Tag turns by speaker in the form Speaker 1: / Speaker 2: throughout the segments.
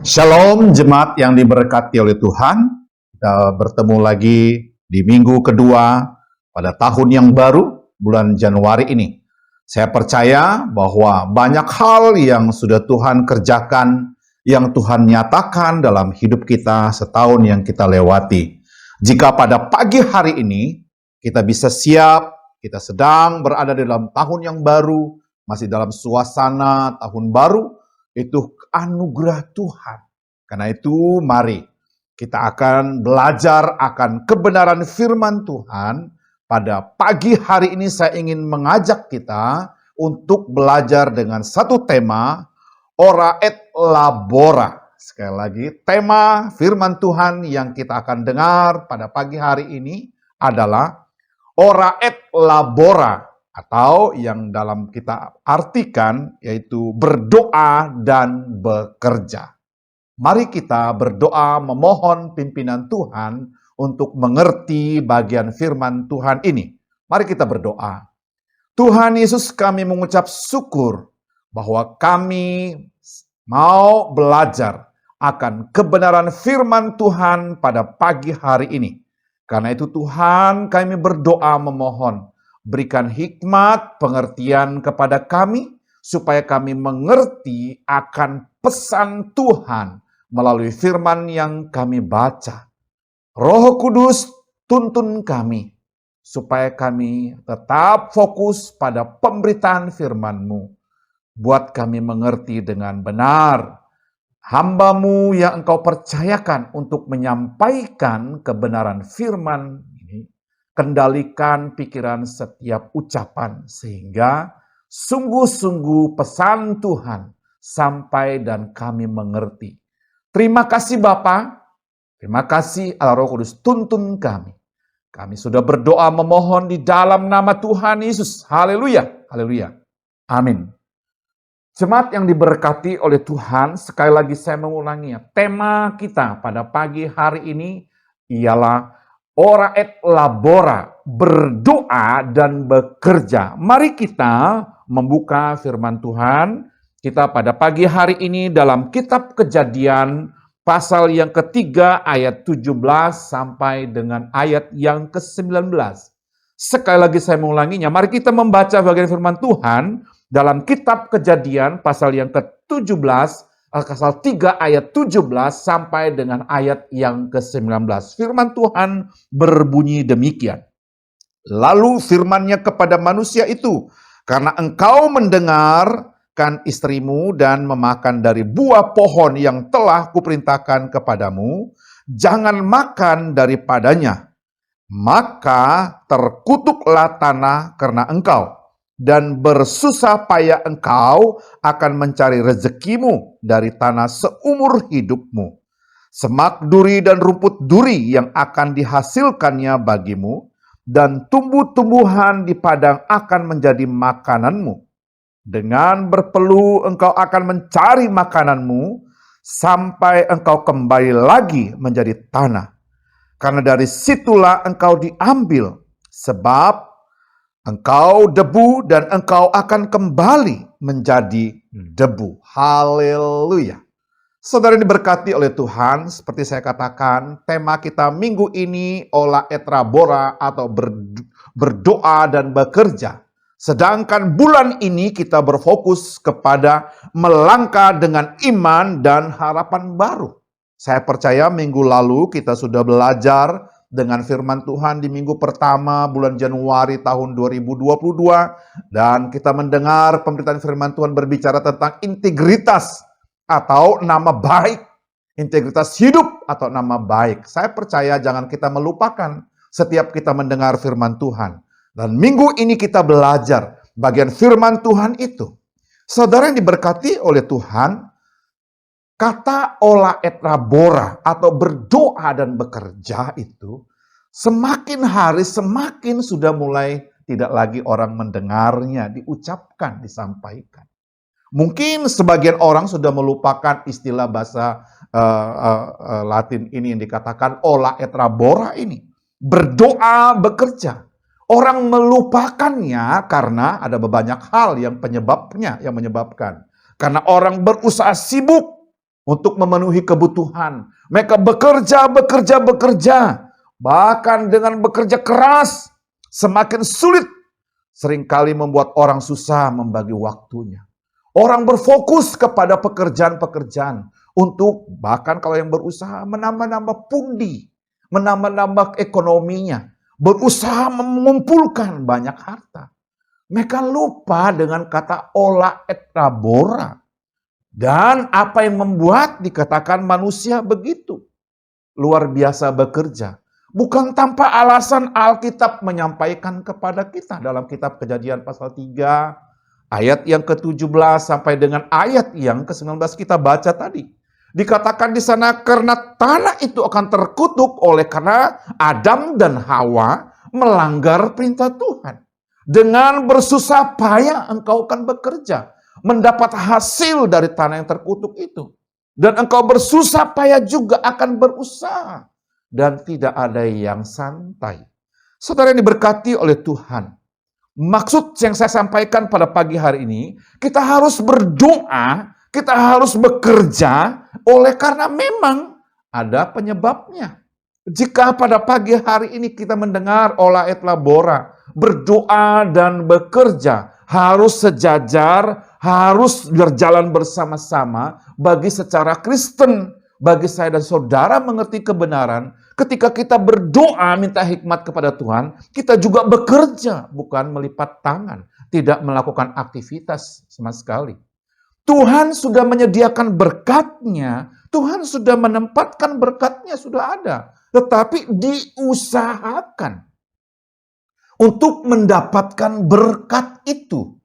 Speaker 1: Shalom jemaat yang diberkati oleh Tuhan. Kita bertemu lagi di minggu kedua pada tahun yang baru, bulan Januari ini. Saya percaya bahwa banyak hal yang sudah Tuhan kerjakan, yang Tuhan nyatakan dalam hidup kita setahun yang kita lewati. Jika pada pagi hari ini kita bisa siap, kita sedang berada dalam tahun yang baru, masih dalam suasana tahun baru, itu anugerah Tuhan. Karena itu mari kita akan belajar akan kebenaran firman Tuhan. Pada pagi hari ini saya ingin mengajak kita untuk belajar dengan satu tema, ora et labora. Sekali lagi, tema firman Tuhan yang kita akan dengar pada pagi hari ini adalah ora et labora, atau yang dalam kita artikan yaitu berdoa dan bekerja. Mari kita berdoa memohon pimpinan Tuhan untuk mengerti bagian firman Tuhan ini. Mari kita berdoa. Tuhan Yesus, kami mengucap syukur bahwa kami mau belajar akan kebenaran firman Tuhan pada pagi hari ini. Karena itu Tuhan, kami berdoa memohon, berikan hikmat pengertian kepada kami, supaya kami mengerti akan pesan Tuhan melalui firman yang kami baca. Roh Kudus, tuntun kami, supaya kami tetap fokus pada pemberitaan firman-Mu. Buat kami mengerti dengan benar hamba-Mu yang Engkau percayakan untuk menyampaikan kebenaran firman ini. Kendalikan pikiran setiap ucapan, sehingga sungguh-sungguh pesan Tuhan sampai dan kami mengerti. Terima kasih Bapa, terima kasih Allah Roh Kudus, tuntun kami. Kami sudah berdoa memohon di dalam nama Tuhan Yesus. Haleluya, haleluya. Amin. Jemaat yang diberkati oleh Tuhan, sekali lagi saya mengulanginya. Tema kita pada pagi hari ini ialah ora et labora, berdoa dan bekerja. Mari kita membuka firman Tuhan. Kita pada pagi hari ini dalam kitab Kejadian pasal yang ketiga ayat 17 sampai dengan ayat yang ke-19. Sekali lagi saya mengulanginya, mari kita membaca bagian firman Tuhan dalam kitab Kejadian pasal yang ke-17, pasal 3 ayat 17 sampai dengan ayat yang ke-19. Firman Tuhan berbunyi demikian. Lalu firman-Nya kepada manusia itu, karena engkau mendengarkan istrimu dan memakan dari buah pohon yang telah kuperintahkan kepadamu, jangan makan daripadanya. Maka terkutuklah tanah karena engkau, dan bersusah payah engkau akan mencari rezekimu dari tanah seumur hidupmu. Semak duri dan rumput duri yang akan dihasilkannya bagimu, dan tumbuh-tumbuhan di padang akan menjadi makananmu. Dengan berpeluh engkau akan mencari makananmu, sampai engkau kembali lagi menjadi tanah. Karena dari situlah engkau diambil, sebab engkau debu dan engkau akan kembali menjadi debu. Haleluya. Saudara diberkati oleh Tuhan, seperti saya katakan, tema kita minggu ini ora et labora, atau berdoa dan bekerja. Sedangkan bulan ini kita berfokus kepada melangkah dengan iman dan harapan baru. Saya percaya minggu lalu kita sudah belajar dengan firman Tuhan di minggu pertama bulan Januari tahun 2022. Dan kita mendengar pemberitaan firman Tuhan berbicara tentang integritas atau nama baik. Integritas hidup atau nama baik. Saya percaya jangan kita melupakan setiap kita mendengar firman Tuhan. Dan minggu ini kita belajar bagian firman Tuhan itu. Saudara yang diberkati oleh Tuhan, kata ora et labora atau berdoa dan bekerja itu semakin hari semakin sudah mulai tidak lagi orang mendengarnya, diucapkan, disampaikan. Mungkin sebagian orang sudah melupakan istilah bahasa Latin ini yang dikatakan ora et labora ini. Berdoa, bekerja. Orang melupakannya karena ada banyak hal yang menyebabkan. Karena orang berusaha sibuk, untuk memenuhi kebutuhan. Mereka bekerja. Bahkan dengan bekerja keras, semakin sulit. Seringkali membuat orang susah membagi waktunya. Orang berfokus kepada pekerjaan-pekerjaan. Untuk bahkan kalau yang berusaha menambah-nambah pundi. Menambah-nambah ekonominya. Berusaha mengumpulkan banyak harta. Mereka lupa dengan kata ola et labora. Dan apa yang membuat dikatakan manusia begitu luar biasa bekerja. Bukan tanpa alasan Alkitab menyampaikan kepada kita dalam kitab Kejadian pasal 3, ayat yang ke-17 sampai dengan ayat yang ke-19 kita baca tadi. Dikatakan di sana karena tanah itu akan terkutuk oleh karena Adam dan Hawa melanggar perintah Tuhan. Dengan bersusah payah engkau akan bekerja, mendapat hasil dari tanah yang terkutuk itu. Dan engkau bersusah payah juga akan berusaha. Dan tidak ada yang santai. Saudara yang diberkati oleh Tuhan. Maksud yang saya sampaikan pada pagi hari ini, kita harus berdoa, kita harus bekerja, oleh karena memang ada penyebabnya. Jika pada pagi hari ini kita mendengar ola et labora, berdoa dan bekerja, harus sejajar, harus berjalan bersama-sama bagi secara Kristen, bagi saya dan saudara mengerti kebenaran. Ketika kita berdoa minta hikmat kepada Tuhan, kita juga bekerja, bukan melipat tangan, tidak melakukan aktivitas sama sekali. Tuhan sudah menyediakan berkatnya, Tuhan sudah menempatkan berkatnya, sudah ada. Tetapi diusahakan untuk mendapatkan berkat itu.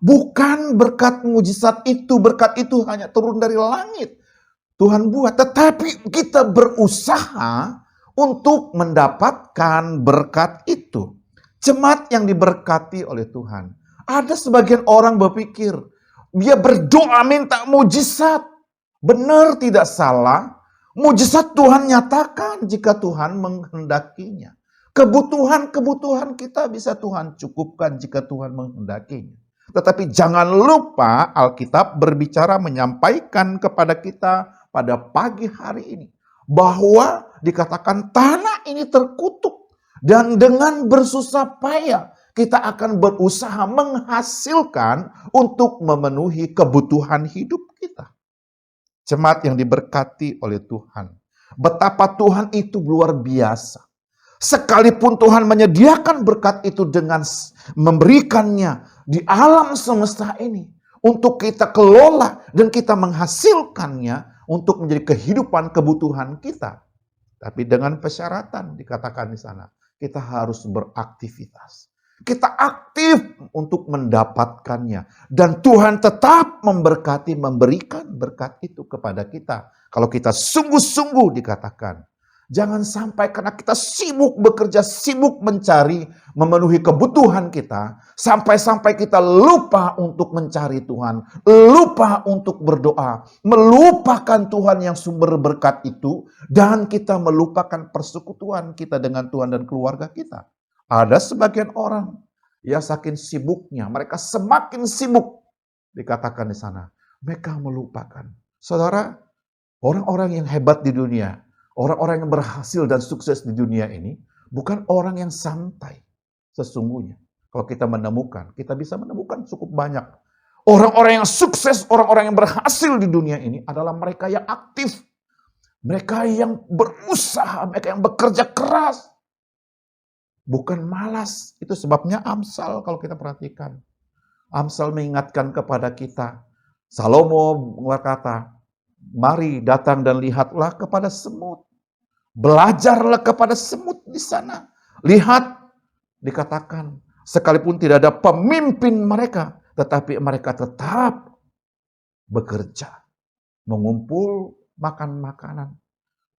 Speaker 1: Bukan berkat mujizat itu, berkat itu hanya turun dari langit. Tuhan buat, tetapi kita berusaha untuk mendapatkan berkat itu. Jemaat yang diberkati oleh Tuhan. Ada sebagian orang berpikir, dia berdoa minta mujizat. Benar tidak salah, mujizat Tuhan nyatakan jika Tuhan menghendakinya. Kebutuhan-kebutuhan kita bisa Tuhan cukupkan jika Tuhan menghendakinya. Tetapi jangan lupa Alkitab berbicara menyampaikan kepada kita pada pagi hari ini. Bahwa dikatakan tanah ini terkutuk. Dan dengan bersusah payah kita akan berusaha menghasilkan untuk memenuhi kebutuhan hidup kita. Jemaat yang diberkati oleh Tuhan. Betapa Tuhan itu luar biasa. Sekalipun Tuhan menyediakan berkat itu dengan memberikannya di alam semesta ini. Untuk kita kelola dan kita menghasilkannya untuk menjadi kehidupan kebutuhan kita. Tapi dengan persyaratan dikatakan di sana. Kita harus beraktivitas. Kita aktif untuk mendapatkannya. Dan Tuhan tetap memberkati, memberikan berkat itu kepada kita. Kalau kita sungguh-sungguh dikatakan. Jangan sampai karena kita sibuk bekerja, sibuk mencari, memenuhi kebutuhan kita. Sampai-sampai kita lupa untuk mencari Tuhan. Lupa untuk berdoa. Melupakan Tuhan yang sumber berkat itu. Dan kita melupakan persekutuan kita dengan Tuhan dan keluarga kita. Ada sebagian orang yang saking sibuknya, mereka semakin sibuk. Dikatakan di sana, mereka melupakan. Saudara, orang-orang yang hebat di dunia, orang-orang yang berhasil dan sukses di dunia ini, bukan orang yang santai sesungguhnya. Kalau kita menemukan, kita bisa menemukan cukup banyak. Orang-orang yang sukses, orang-orang yang berhasil di dunia ini adalah mereka yang aktif. Mereka yang berusaha, mereka yang bekerja keras. Bukan malas. Itu sebabnya Amsal kalau kita perhatikan. Amsal mengingatkan kepada kita. Salomo berkata, mari datang dan lihatlah kepada semut. Belajarlah kepada semut di sana. Lihat, dikatakan, sekalipun tidak ada pemimpin mereka, tetapi mereka tetap bekerja. Mengumpul makan makanan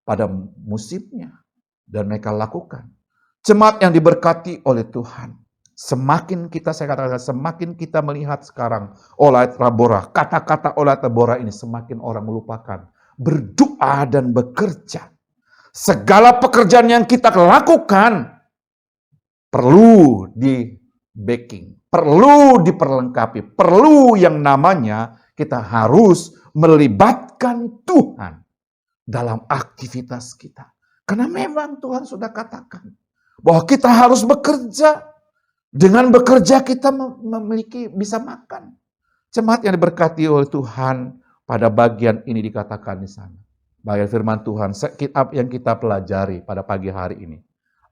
Speaker 1: pada musimnya. Dan mereka lakukan. Jemaat yang diberkati oleh Tuhan. Semakin kita, saya katakan, semakin kita melihat sekarang olah et labora. Kata-kata olah et labora ini semakin orang melupakan. Berdoa dan bekerja. Segala pekerjaan yang kita lakukan perlu di backing. Perlu diperlengkapi. Perlu yang namanya kita harus melibatkan Tuhan dalam aktivitas kita. Karena memang Tuhan sudah katakan bahwa kita harus bekerja. Dengan bekerja kita bisa makan. Jemaat yang diberkati oleh Tuhan, pada bagian ini dikatakan di sana. Bagian firman Tuhan yang kita pelajari pada pagi hari ini.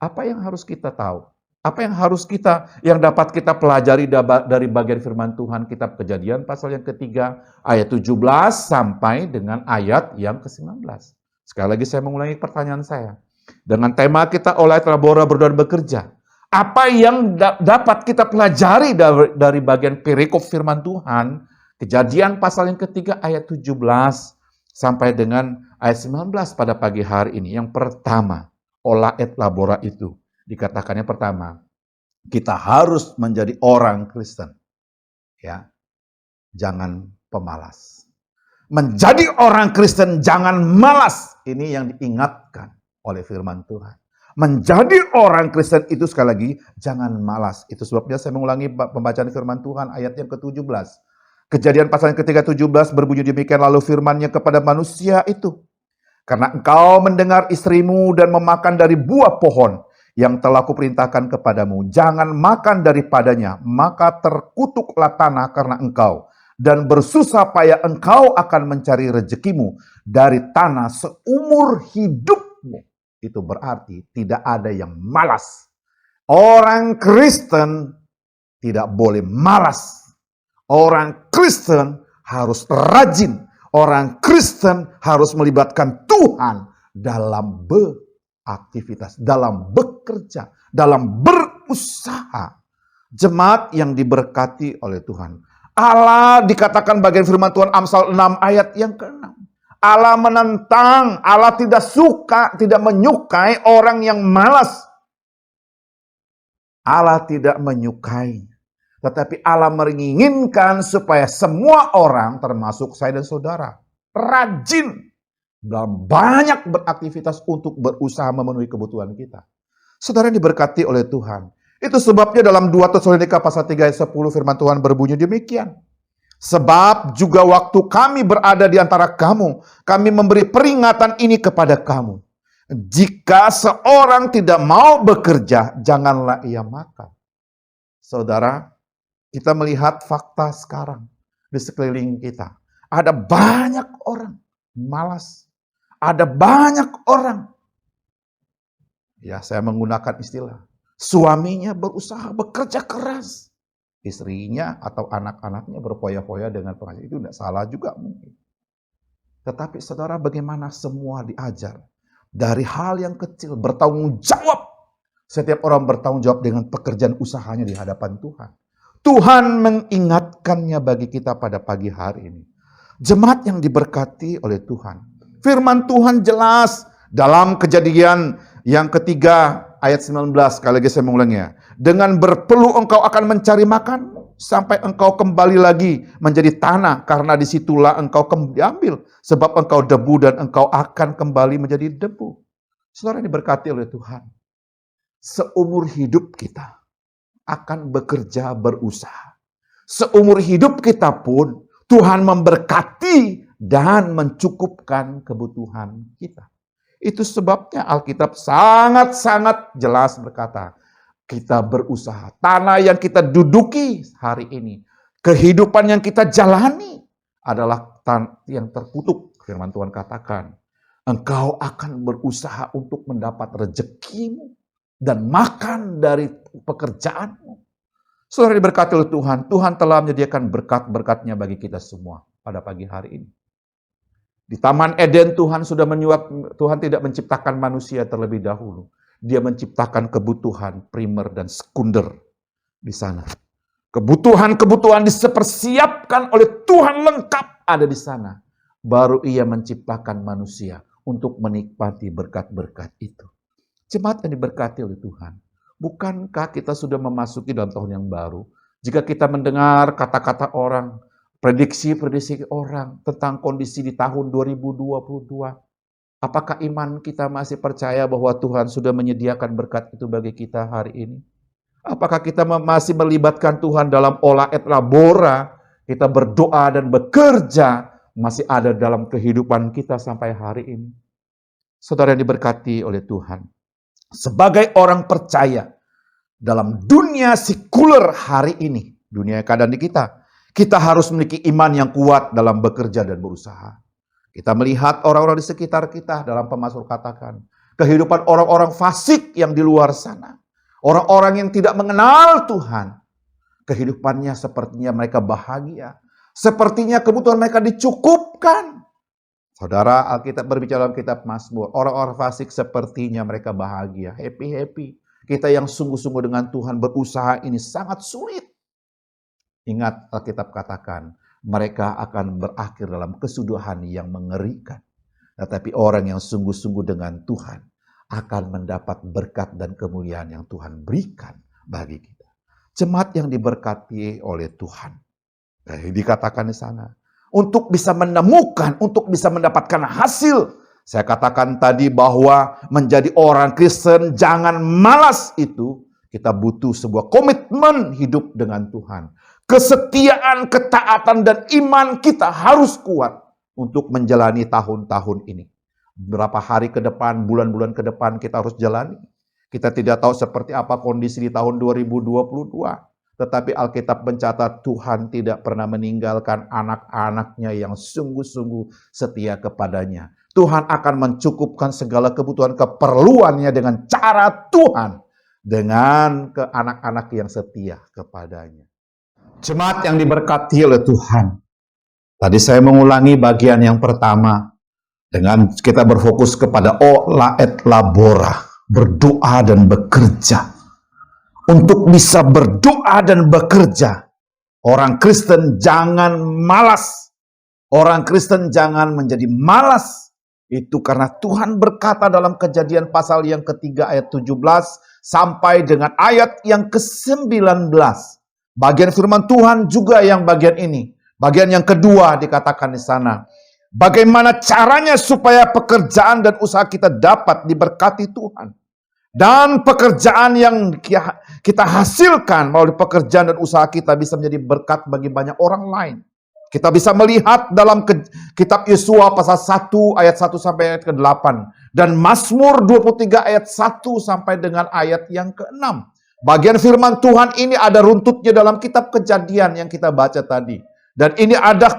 Speaker 1: Apa yang harus kita tahu? Apa yang dapat kita pelajari dari bagian firman Tuhan, kitab Kejadian pasal yang ketiga, ayat 17 sampai dengan ayat yang ke-19. Sekali lagi saya mengulangi pertanyaan saya. Dengan tema kita oleh Labora berdoa dan bekerja. Apa yang dapat kita pelajari dari bagian perikop firman Tuhan, Kejadian pasal yang ketiga ayat 17 sampai dengan ayat 19 pada pagi hari ini. Yang pertama, olah et labora itu. Dikatakan yang pertama, kita harus menjadi orang Kristen. Ya, jangan pemalas. Menjadi orang Kristen jangan malas. Ini yang diingatkan oleh firman Tuhan. Menjadi orang Kristen itu sekali lagi, jangan malas. Itu sebabnya saya mengulangi pembacaan firman Tuhan ayat yang ke-17. Kejadian pasal yang ketiga 17 berbunyi demikian, lalu firman-Nya kepada manusia itu. Karena engkau mendengar istrimu dan memakan dari buah pohon yang telah kuperintahkan kepadamu, jangan makan daripadanya, maka terkutuklah tanah karena engkau. Dan bersusah payah engkau akan mencari rezekimu dari tanah seumur hidupmu. Itu berarti tidak ada yang malas. Orang Kristen tidak boleh malas. Orang Kristen harus rajin. Orang Kristen harus melibatkan Tuhan dalam beraktivitas, dalam bekerja, dalam berusaha. Jemaat yang diberkati oleh Tuhan. Allah dikatakan bagian firman Tuhan Amsal 6 ayat yang ke-6. Allah menentang, Allah tidak menyukai orang yang malas. Allah tidak menyukai. Tetapi Allah menginginkan supaya semua orang, termasuk saya dan saudara, rajin dalam banyak beraktivitas untuk berusaha memenuhi kebutuhan kita. Saudara yang diberkati oleh Tuhan. Itu sebabnya dalam 2 Tesalonika pasal 3 ayat 10 firman Tuhan berbunyi demikian. Sebab juga waktu kami berada di antara kamu, kami memberi peringatan ini kepada kamu. Jika seorang tidak mau bekerja, janganlah ia makan. Saudara, kita melihat fakta sekarang di sekeliling kita. Ada banyak orang malas. Ada banyak orang, ya saya menggunakan istilah, suaminya berusaha bekerja keras. Istrinya atau anak-anaknya berfoya-foya dengan penghasilan. Itu tidak salah juga mungkin. Tetapi saudara, bagaimana semua diajar. Dari hal yang kecil, bertanggung jawab. Setiap orang bertanggung jawab dengan pekerjaan usahanya di hadapan Tuhan. Tuhan mengingatkannya bagi kita pada pagi hari ini. Jemaat yang diberkati oleh Tuhan. Firman Tuhan jelas dalam Kejadian yang ketiga ayat 19, sekali lagi saya mengulanginya. Dengan berpeluh engkau akan mencari makan sampai engkau kembali lagi menjadi tanah, karena disitulah engkau diambil. Sebab engkau debu dan engkau akan kembali menjadi debu. Saudara diberkati oleh Tuhan. Seumur hidup kita akan bekerja berusaha. Seumur hidup kita pun Tuhan memberkati dan mencukupkan kebutuhan kita. Itu sebabnya Alkitab sangat-sangat jelas berkata, kita berusaha. Tanah yang kita duduki hari ini, kehidupan yang kita jalani adalah tanah yang terkutuk. Firman Tuhan katakan, engkau akan berusaha untuk mendapat rezekimu dan makan dari pekerjaanmu. Saudara diberkati oleh Tuhan, Tuhan telah menyediakan berkat-berkatnya bagi kita semua pada pagi hari ini. Di Taman Eden Tuhan tidak menciptakan manusia terlebih dahulu. Dia menciptakan kebutuhan primer dan sekunder di sana. Kebutuhan-kebutuhan dipersiapkan oleh Tuhan lengkap ada di sana. Baru ia menciptakan manusia untuk menikmati berkat-berkat itu. Jemaat yang diberkati oleh Tuhan. Bukankah kita sudah memasuki dalam tahun yang baru? Jika kita mendengar kata-kata orang, prediksi-prediksi orang tentang kondisi di tahun 2022. Apakah iman kita masih percaya bahwa Tuhan sudah menyediakan berkat itu bagi kita hari ini? Apakah kita masih melibatkan Tuhan dalam olah et labora? Kita berdoa dan bekerja masih ada dalam kehidupan kita sampai hari ini. Saudara yang diberkati oleh Tuhan, sebagai orang percaya dalam dunia sekuler hari ini, dunia keadaan di kita harus memiliki iman yang kuat dalam bekerja dan berusaha. Kita melihat orang-orang di sekitar kita dalam Pemasmur katakan, kehidupan orang-orang fasik yang di luar sana, orang-orang yang tidak mengenal Tuhan, kehidupannya sepertinya mereka bahagia, sepertinya kebutuhan mereka dicukupkan. Saudara, Alkitab berbicara dalam kitab Mazmur, orang-orang fasik sepertinya mereka bahagia, happy-happy. Kita yang sungguh-sungguh dengan Tuhan berusaha ini sangat sulit. Ingat, Alkitab katakan, mereka akan berakhir dalam kesudahan yang mengerikan. Tetapi orang yang sungguh-sungguh dengan Tuhan akan mendapat berkat dan kemuliaan yang Tuhan berikan bagi kita. Jemaat yang diberkati oleh Tuhan. Dikatakan di sana, untuk bisa menemukan, untuk bisa mendapatkan hasil. Saya katakan tadi bahwa menjadi orang Kristen jangan malas itu. Kita butuh sebuah komitmen hidup dengan Tuhan. Kesetiaan, ketaatan, dan iman kita harus kuat untuk menjalani tahun-tahun ini. Beberapa hari ke depan, bulan-bulan ke depan kita harus jalani. Kita tidak tahu seperti apa kondisi di tahun 2022. Tetapi Alkitab mencatat Tuhan tidak pernah meninggalkan anak-anaknya yang sungguh-sungguh setia kepadanya. Tuhan akan mencukupkan segala kebutuhan keperluannya dengan cara Tuhan. Dengan ke anak-anak yang setia kepadanya. Jemaat yang diberkati oleh Tuhan. Tadi saya mengulangi bagian yang pertama. Dengan kita berfokus kepada Ola et labora. Berdoa dan bekerja. Untuk bisa berdoa dan bekerja, orang Kristen jangan malas. Orang Kristen jangan menjadi malas. Itu karena Tuhan berkata dalam Kejadian pasal yang ketiga ayat 17 sampai dengan ayat yang ke-19. Bagian firman Tuhan juga yang bagian ini. Bagian yang kedua dikatakan di sana. Bagaimana caranya supaya pekerjaan dan usaha kita dapat diberkati Tuhan. Dan pekerjaan yang kita hasilkan melalui pekerjaan dan usaha kita bisa menjadi berkat bagi banyak orang lain. Kita bisa melihat dalam kitab Yosua pasal 1 ayat 1 sampai ayat ke-8. Dan Mazmur 23 ayat 1 sampai dengan ayat yang ke-6. Bagian firman Tuhan ini ada runtutnya dalam kitab Kejadian yang kita baca tadi. Dan ini ada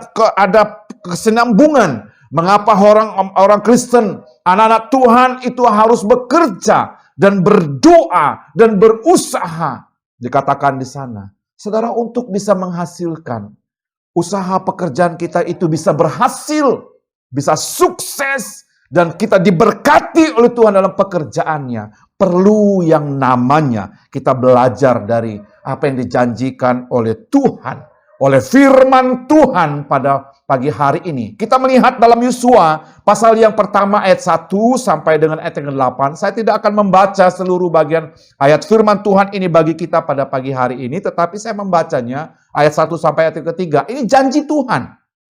Speaker 1: kesinambungan. Mengapa orang Kristen, anak-anak Tuhan itu harus bekerja dan berdoa dan berusaha. Dikatakan di sana, saudara, untuk bisa menghasilkan usaha pekerjaan kita itu bisa berhasil, bisa sukses, dan kita diberkati oleh Tuhan dalam pekerjaannya. Perlu yang namanya kita belajar dari apa yang dijanjikan oleh Tuhan, oleh firman Tuhan pada pagi hari ini. Kita melihat dalam Yosua pasal yang pertama ayat 1 sampai dengan ayat yang ke-8. Saya tidak akan membaca seluruh bagian ayat firman Tuhan ini bagi kita pada pagi hari ini, tetapi saya membacanya ayat 1 sampai ayat yang ketiga. Ini janji Tuhan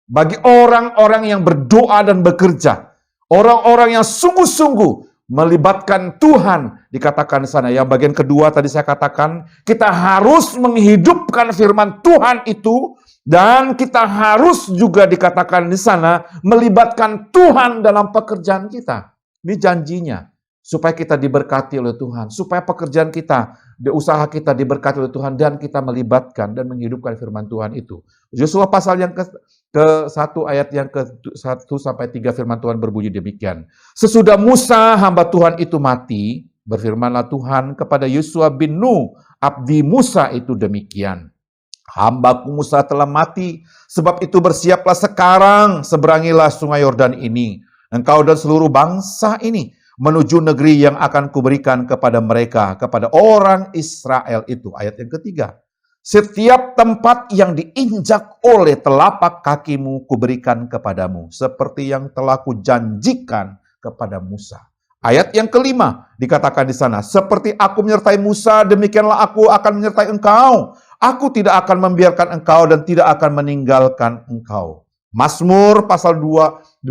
Speaker 1: bagi orang-orang yang berdoa dan bekerja. Orang-orang yang sungguh-sungguh melibatkan Tuhan, dikatakan di sana. Yang bagian kedua tadi saya katakan, kita harus menghidupkan firman Tuhan itu, dan kita harus juga dikatakan di sana melibatkan Tuhan dalam pekerjaan kita. Ini janjinya supaya kita diberkati oleh Tuhan, supaya pekerjaan kita, usaha kita diberkati oleh Tuhan, dan kita melibatkan dan menghidupkan firman Tuhan itu. Yosua pasal yang ke-1 ayat yang ke-1 sampai 3 firman Tuhan berbunyi demikian. Sesudah Musa hamba Tuhan itu mati, berfirmanlah Tuhan kepada Yosua bin Nun, abdi Musa itu demikian. Hambaku Musa telah mati, sebab itu bersiaplah sekarang, seberangilah sungai Yordan ini, engkau dan seluruh bangsa ini, menuju negeri yang akan kuberikan kepada mereka, kepada orang Israel itu. Ayat yang ketiga. Setiap tempat yang diinjak oleh telapak kakimu kuberikan kepadamu, seperti yang telah kujanjikan kepada Musa. Ayat yang kelima dikatakan di sana, seperti aku menyertai Musa, demikianlah aku akan menyertai engkau. Aku tidak akan membiarkan engkau dan tidak akan meninggalkan engkau. Mazmur pasal 23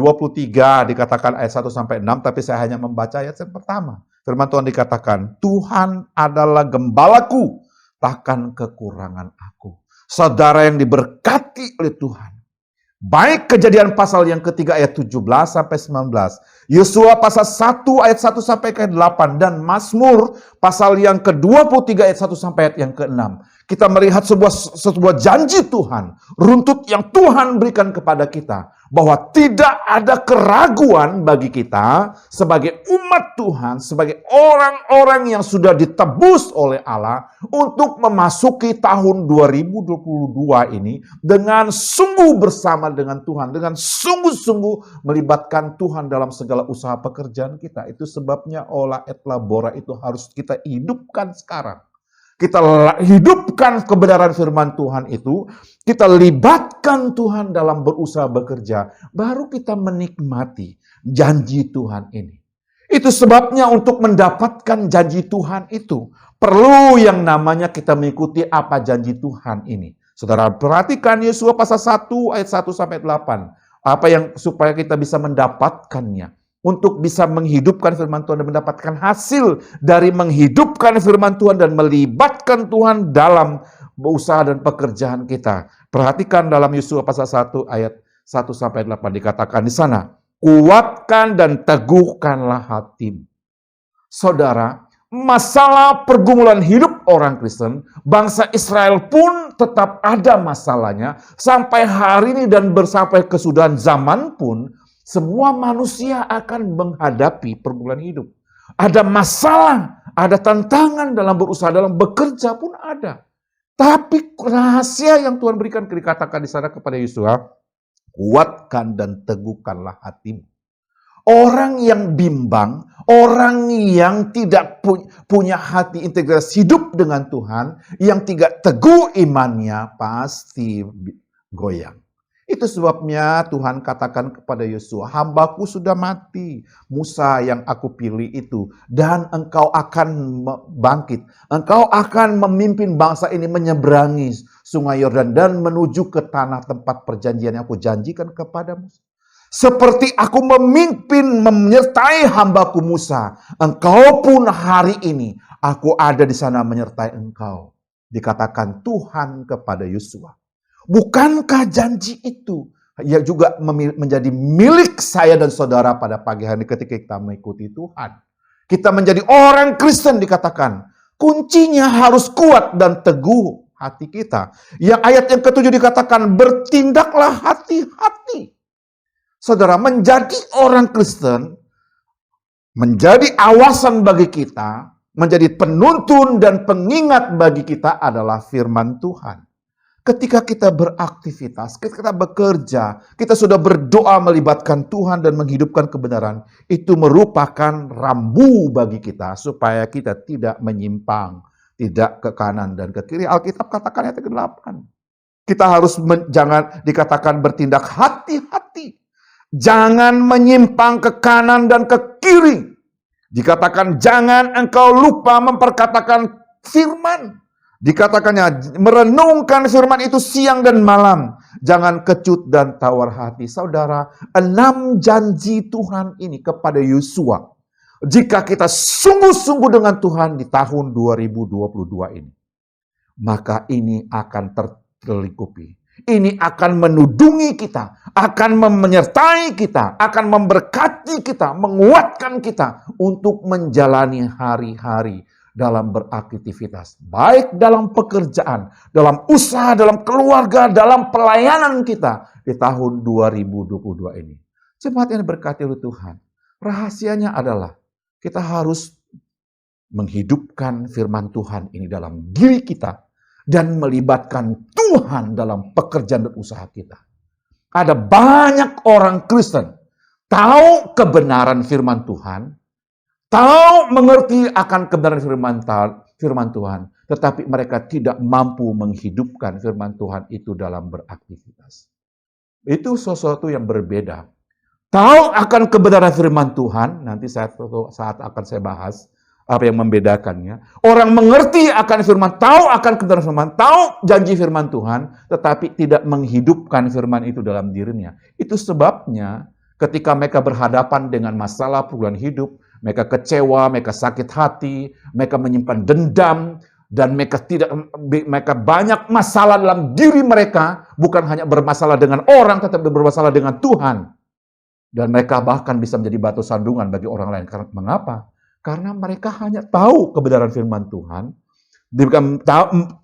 Speaker 1: dikatakan ayat 1 sampai 6, tapi saya hanya membaca ayat yang pertama. Firman Tuhan dikatakan, Tuhan adalah gembalaku, takkan kekurangan aku. Saudara yang diberkati oleh Tuhan, Baik Kejadian pasal yang ketiga ayat 17 sampai 19, Yosua pasal 1 ayat 1 sampai ke 8, dan Mazmur pasal yang ke-23 ayat 1 sampai ayat yang ke-6. Kita melihat sebuah janji Tuhan, runtut yang Tuhan berikan kepada kita, bahwa tidak ada keraguan bagi kita sebagai umat Tuhan, sebagai orang-orang yang sudah ditebus oleh Allah untuk memasuki tahun 2022 ini dengan sungguh bersama dengan Tuhan, dengan sungguh-sungguh melibatkan Tuhan dalam segala usaha pekerjaan kita. Itu sebabnya olah et labora itu harus kita hidupkan sekarang. Kita hidupkan kebenaran firman Tuhan itu, kita libatkan Tuhan dalam berusaha bekerja, baru kita menikmati janji Tuhan ini. Itu sebabnya untuk mendapatkan janji Tuhan itu, perlu yang namanya kita mengikuti apa janji Tuhan ini. Saudara perhatikan Yosua pasal 1 ayat 1 sampai 8. Apa yang supaya kita bisa mendapatkannya. Untuk bisa menghidupkan firman Tuhan dan mendapatkan hasil dari menghidupkan firman Tuhan dan melibatkan Tuhan dalam usaha dan pekerjaan kita. Perhatikan dalam Yosua pasal 1 ayat 1 sampai 8 dikatakan di sana, kuatkan dan teguhkanlah hatimu. Saudara, masalah pergumulan hidup orang Kristen, bangsa Israel pun tetap ada masalahnya sampai hari ini dan sampai kesudahan zaman pun. Semua manusia akan menghadapi pergumulan hidup. Ada masalah, ada tantangan dalam berusaha, dalam bekerja pun ada. Tapi rahasia yang Tuhan berikan dikatakan di sana kepada Yosua, kuatkan dan teguhkanlah hatimu. Orang yang bimbang, orang yang tidak punya hati integritas hidup dengan Tuhan, yang tidak teguh imannya, pasti goyang. Itu sebabnya Tuhan katakan kepada Yosua, hambaku sudah mati, Musa yang aku pilih itu, dan engkau akan bangkit. Engkau akan memimpin bangsa ini menyeberangi sungai Yordan dan menuju ke tanah tempat perjanjian yang aku janjikan kepadamu. Seperti aku memimpin menyertai hambaku Musa, engkau pun hari ini aku ada di sana menyertai engkau. Dikatakan Tuhan kepada Yosua. Bukankah janji itu ya juga menjadi milik saya dan saudara pada pagi hari ketika kita mengikuti Tuhan? Kita menjadi orang Kristen dikatakan. Kuncinya harus kuat dan teguh hati kita. Yang ayat yang ke-7 dikatakan bertindaklah hati-hati. Saudara, menjadi orang Kristen, menjadi awasan bagi kita, menjadi penuntun dan pengingat bagi kita adalah firman Tuhan. Ketika kita beraktivitas, ketika kita bekerja, kita sudah berdoa melibatkan Tuhan dan menghidupkan kebenaran, itu merupakan rambu bagi kita supaya kita tidak menyimpang, tidak ke kanan dan ke kiri. Alkitab katakan ayat ke-8. Kita harus jangan dikatakan bertindak hati-hati. Jangan menyimpang ke kanan dan ke kiri. Dikatakan jangan engkau lupa memperkatakan firman. Dikatakannya merenungkan firman itu siang dan malam. Jangan kecut dan tawar hati. Saudara, 6 janji Tuhan ini kepada Yosua. Jika kita sungguh-sungguh dengan Tuhan di tahun 2022 ini. Maka ini akan terlingkupi. Ini akan menudungi kita. Akan menyertai kita. Akan memberkati kita. Menguatkan kita. Untuk menjalani hari-hari dalam beraktivitas, baik dalam pekerjaan, dalam usaha, dalam keluarga, dalam pelayanan kita di tahun 2022 ini. Jemaat yang diberkati oleh Tuhan, rahasianya adalah kita harus menghidupkan firman Tuhan ini dalam diri kita dan melibatkan Tuhan dalam pekerjaan dan usaha kita. Ada banyak orang Kristen tahu kebenaran firman Tuhan, tahu mengerti akan kebenaran firman Tuhan, tetapi mereka tidak mampu menghidupkan firman Tuhan itu dalam beraktivitas. Itu sesuatu yang berbeda. Tahu akan kebenaran firman Tuhan, nanti saat akan saya bahas apa yang membedakannya. Orang mengerti akan firman, tahu akan kebenaran firman, tahu janji firman Tuhan, tetapi tidak menghidupkan firman itu dalam dirinya. Itu sebabnya ketika mereka berhadapan dengan masalah pergumulan hidup, mereka kecewa, mereka sakit hati, mereka menyimpan dendam, Dan mereka banyak masalah dalam diri mereka, bukan hanya bermasalah dengan orang, tetapi bermasalah dengan Tuhan. Dan mereka bahkan bisa menjadi batu sandungan bagi orang lain. Mengapa? Karena mereka hanya tahu kebenaran firman Tuhan,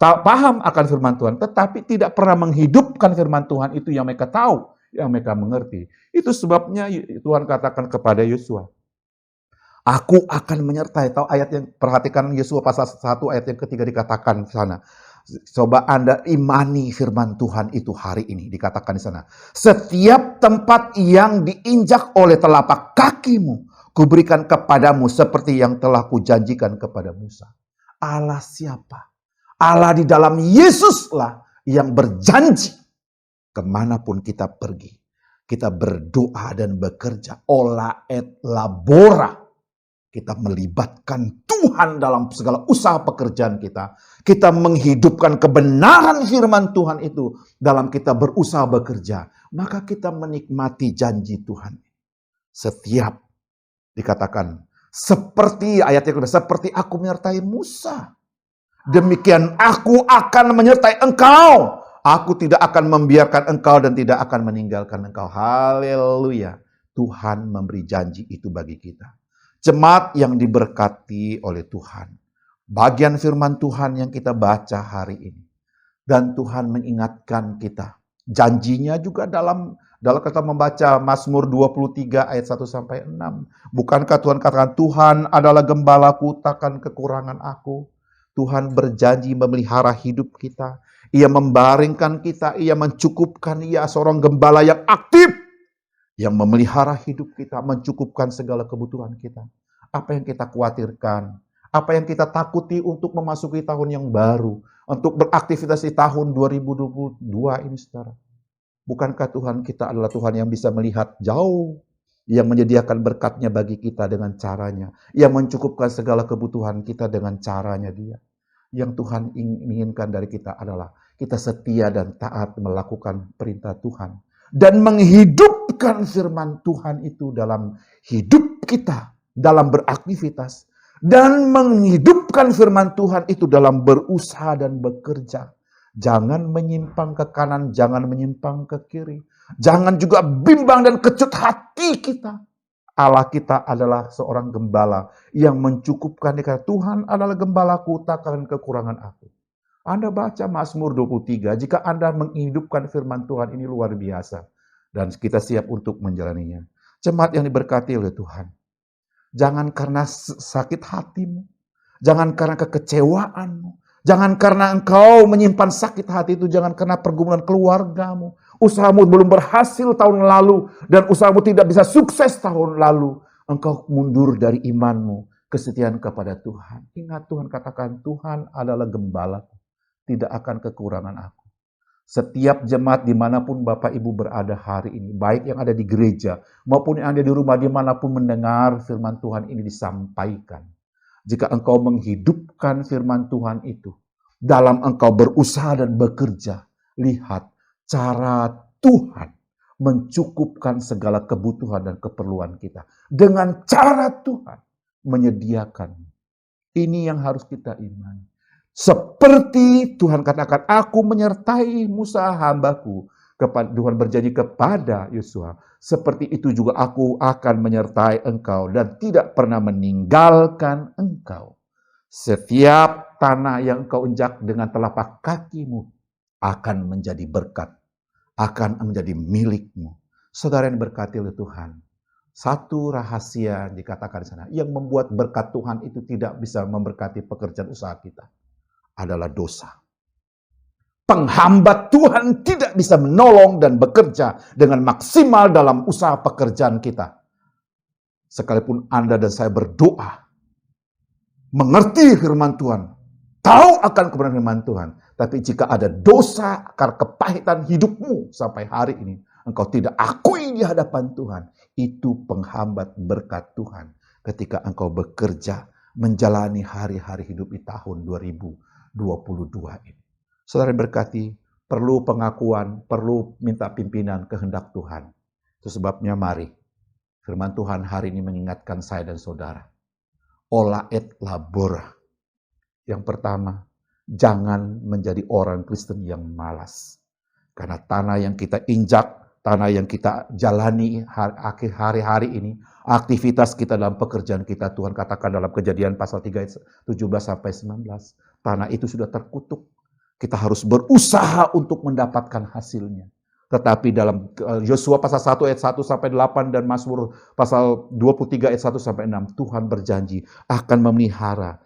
Speaker 1: paham akan firman Tuhan, tetapi tidak pernah menghidupkan firman Tuhan itu yang mereka tahu, yang mereka mengerti. Itu sebabnya Tuhan katakan kepada Yosua, aku akan menyertai. Tahu ayat yang, perhatikan Yosua pasal 1 ayat yang ketiga dikatakan di sana. Coba Anda imani firman Tuhan itu hari ini, dikatakan di sana. Setiap tempat yang diinjak oleh telapak kakimu, kuberikan kepadamu seperti yang telah kujanjikan kepada Musa. Allah siapa? Allah di dalam Yesuslah yang berjanji. Kemanapun kita pergi, kita berdoa dan bekerja. Ola et labora. Kita melibatkan Tuhan dalam segala usaha pekerjaan kita. Kita menghidupkan kebenaran firman Tuhan itu dalam kita berusaha bekerja. Maka kita menikmati janji Tuhan. Setiap dikatakan seperti ayatnya, seperti aku menyertai Musa, demikian aku akan menyertai engkau. Aku tidak akan membiarkan engkau dan tidak akan meninggalkan engkau. Haleluya. Tuhan memberi janji itu bagi kita. Jemaat yang diberkati oleh Tuhan. Bagian firman Tuhan yang kita baca hari ini. Dan Tuhan mengingatkan kita. Janjinya juga dalam kita membaca Mazmur 23 ayat 1-6. Bukankah Tuhan katakan, Tuhan adalah gembalaku, takkan kekurangan aku. Tuhan berjanji memelihara hidup kita. Ia membaringkan kita, ia mencukupkan, ia seorang gembala yang aktif. Yang memelihara hidup kita, mencukupkan segala kebutuhan kita. Apa yang kita khawatirkan, apa yang kita takuti untuk memasuki tahun yang baru, untuk beraktivitas di tahun 2022 ini, saudara. Bukankah Tuhan kita adalah Tuhan yang bisa melihat jauh, yang menyediakan berkatnya bagi kita dengan caranya, yang mencukupkan segala kebutuhan kita dengan caranya Dia. Yang Tuhan inginkan dari kita adalah kita setia dan taat melakukan perintah Tuhan. Dan menghidupkan firman Tuhan itu dalam hidup kita, dalam beraktivitas. Dan menghidupkan firman Tuhan itu dalam berusaha dan bekerja. Jangan menyimpang ke kanan, jangan menyimpang ke kiri. Jangan juga bimbang dan kecut hati kita. Allah kita adalah seorang gembala yang mencukupkan. Dikatakan Tuhan adalah gembalaku, takkan kekurangan aku. Anda baca Mazmur 23, jika Anda menghidupkan firman Tuhan ini luar biasa. Dan kita siap untuk menjalaninya. Jemaat yang diberkati oleh Tuhan. Jangan karena sakit hatimu. Jangan karena kekecewaanmu. Jangan karena engkau menyimpan sakit hati itu. Jangan karena pergumulan keluargamu. Usahamu belum berhasil tahun lalu. Dan usahamu tidak bisa sukses tahun lalu. Engkau mundur dari imanmu. Kesetiaan kepada Tuhan. Ingat Tuhan katakan, Tuhan adalah gembalaku. Tidak akan kekurangan aku. Setiap jemaat dimanapun Bapak Ibu berada hari ini, baik yang ada di gereja maupun yang ada di rumah, dimanapun mendengar firman Tuhan ini disampaikan. Jika engkau menghidupkan firman Tuhan itu, dalam engkau berusaha dan bekerja, lihat cara Tuhan mencukupkan segala kebutuhan dan keperluan kita. Dengan cara Tuhan menyediakan. Ini yang harus kita imani. Seperti Tuhan katakan, aku menyertai Musa hambaku. Tuhan berjanji kepada Yosua, seperti itu juga aku akan menyertai engkau dan tidak pernah meninggalkan engkau. Setiap tanah yang engkau injak dengan telapak kakimu akan menjadi berkat, akan menjadi milikmu. Saudara yang diberkati oleh Tuhan, satu rahasia dikatakan di sana, yang membuat berkat Tuhan itu tidak bisa memberkati pekerjaan usaha kita adalah dosa. Penghambat Tuhan tidak bisa menolong dan bekerja dengan maksimal dalam usaha pekerjaan kita. Sekalipun Anda dan saya berdoa, mengerti firman Tuhan, tahu akan kebenaran firman Tuhan, tapi jika ada dosa karena kepahitan hidupmu sampai hari ini, engkau tidak akui di hadapan Tuhan, itu penghambat berkat Tuhan ketika engkau bekerja menjalani hari-hari hidup di tahun 2022 ini. Saudara yang berkati, perlu pengakuan, perlu minta pimpinan kehendak Tuhan. Itu sebabnya mari, firman Tuhan hari ini mengingatkan saya dan saudara. Ola et labora. Yang pertama, Jangan menjadi orang Kristen yang malas. Karena tanah yang kita injak, tanah yang kita jalani akhir hari-hari ini, aktivitas kita dalam pekerjaan kita, Tuhan katakan dalam Kejadian pasal 3 ayat 17-19, tanah itu sudah terkutuk. Kita harus berusaha untuk mendapatkan hasilnya. Tetapi dalam Yosua pasal 1 ayat 1-8 dan Mazmur pasal 23 ayat 1-6, Tuhan berjanji akan memelihara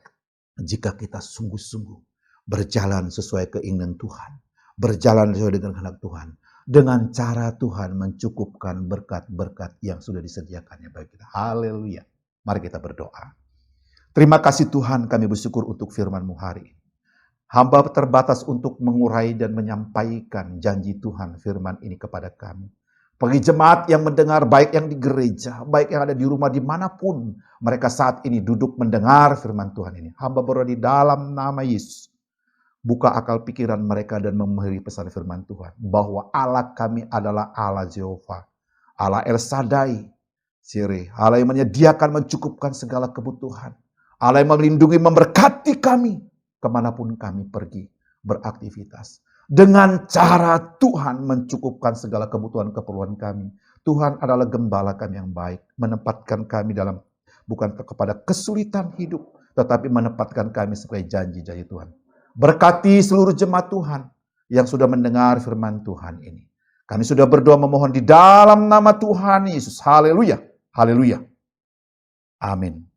Speaker 1: jika kita sungguh-sungguh berjalan sesuai keinginan Tuhan, berjalan sesuai dengan kehendak Tuhan, dengan cara Tuhan mencukupkan berkat-berkat yang sudah disediakannya bagi kita. Haleluya. Mari kita berdoa. Terima kasih Tuhan, kami bersyukur untuk firman-Mu hari ini. Hamba terbatas untuk mengurai dan menyampaikan janji Tuhan firman ini kepada kami. Bagi jemaat yang mendengar, baik yang di gereja, baik yang ada di rumah, dimanapun mereka saat ini duduk mendengar firman Tuhan ini. Hamba berdoa di dalam nama Yesus. Buka akal pikiran mereka dan memahami pesan firman Tuhan. Bahwa Allah kami adalah Allah Jehovah. Allah El Shaddai. Sirih. Allah yang menyediakan, mencukupkan segala kebutuhan. Allah yang melindungi, memberkati kami kemanapun kami pergi beraktivitas. Dengan cara Tuhan mencukupkan segala kebutuhan keperluan kami. Tuhan adalah gembala kami yang baik. Menempatkan kami dalam, bukan kepada kesulitan hidup, tetapi menempatkan kami sebagai janji-janji Tuhan. Berkati seluruh jemaat Tuhan yang sudah mendengar firman Tuhan ini. Kami sudah berdoa memohon di dalam nama Tuhan Yesus. Haleluya. Haleluya. Amin.